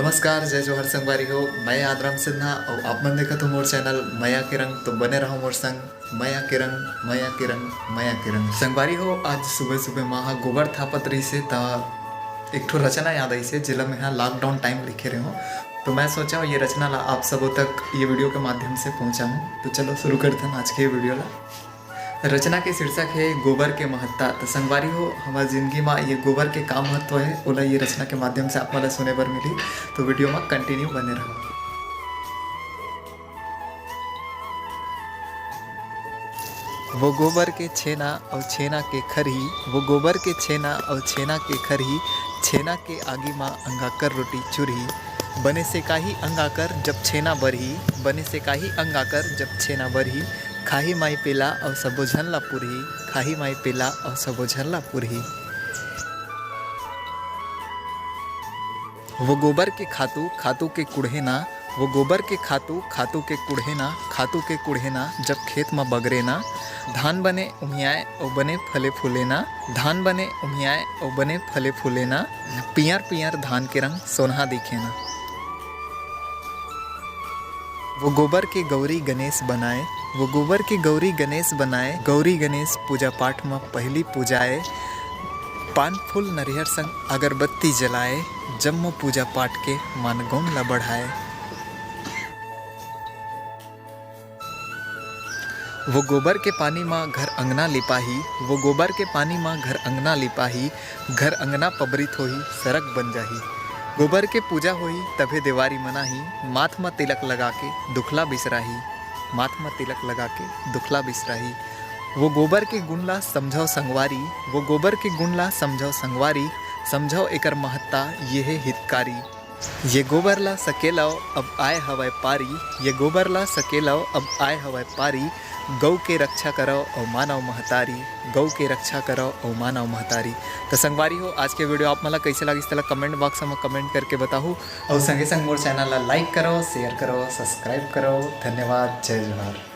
नमस्कार, जय जोहर संगवारी हो। मैं आदराम सिन्हा और आप मन देखा तो मोर चैनल मया के रंग। तो बने रहो मोर संग मया के रंग, मया के रंग, मया के रंग। संगवारी हो, आज सुबह सुबह माँ गोबर थापत रही से ता एक ठो रचना याद आई से जिला में यहाँ लॉकडाउन टाइम लिखे रहे हो। तो मैं सोचा ये रचना ला आप सबों तक ये वीडियो के माध्यम से पहुँचाऊँ। तो चलो शुरू करते हैं आज के वीडियो ला। रचना के शीर्षक है गोबर के महत्ता। तो संगवारी हो, हमारी जिंदगी में ये गोबर के का महत्व है ओला ये रचना के माध्यम से आप मला सुने बर मिली। तो वीडियो में कंटिन्यू बने रहो। वो गोबर के छेना और छेना के खरही, वो गोबर के छेना और छेना के खरही, छेना के आगी माँ अंगाकर रोटी चुरही। बने से काही अंगाकर जब छेना बरही, बने से काही अंगाकर जब छेना बरही। खाही माई पेला और सबो झन ला पुरही, खाही माई पेला और सबो झन ला पुरही। वो गोबर के खातू खातू के कुढ़े ना, वो गोबर के खातू खातू के कुढ़े ना, खातू के कुढ़े ना जब खेत में बगरे ना। धान बने उमियाए और बने फले फूले ना, धान बने उमियाए और बने फले फूले ना। पियर पियर धान के रंग सोनहा दिखे ना। वो गोबर के गौरी गणेश बनाए, वो गोबर के गौरी गणेश बनाए। गौरी गणेश पूजा पाठ में पहली पूजाए। पान फूल नरियर संग अगरबत्ती जलाए, जब पूजा पाठ के मानगौन ला बढ़ाए। वो गोबर के पानी में घर अंगना लिपाही, वो गोबर के पानी में घर अंगना लिपाही। घर अंगना पबरित होही सरक बन जाही। गोबर के पूजा होई तभे देवारी मनाही, माथ में तिलक लगा के दुखला बिसराही, माथ में तिलक लगा के दुखला बिसराही। वो गोबर के गुण ला समझो संगवारी, वो गोबर के गुण ला समझो संगवारी। समझो एकर महत्ता ये है हितकारी। ये गोबर ला सकेलाओ अब आए हवाए पारी, ये गोबर ला सकेलाओ अब आए हवाए पारी। गौ के रक्षा करो और मानव महतारी, गौ के रक्षा करो और मानव महतारी। तो संगवारी हो, आज के वीडियो आप मला कैसे लगी इस तरह कमेंट बॉक्स में कमेंट करके बताओ। और संगे संग मोर चैनल ला लाइक करो, शेयर करो, सब्सक्राइब करो। धन्यवाद। जय जोहार।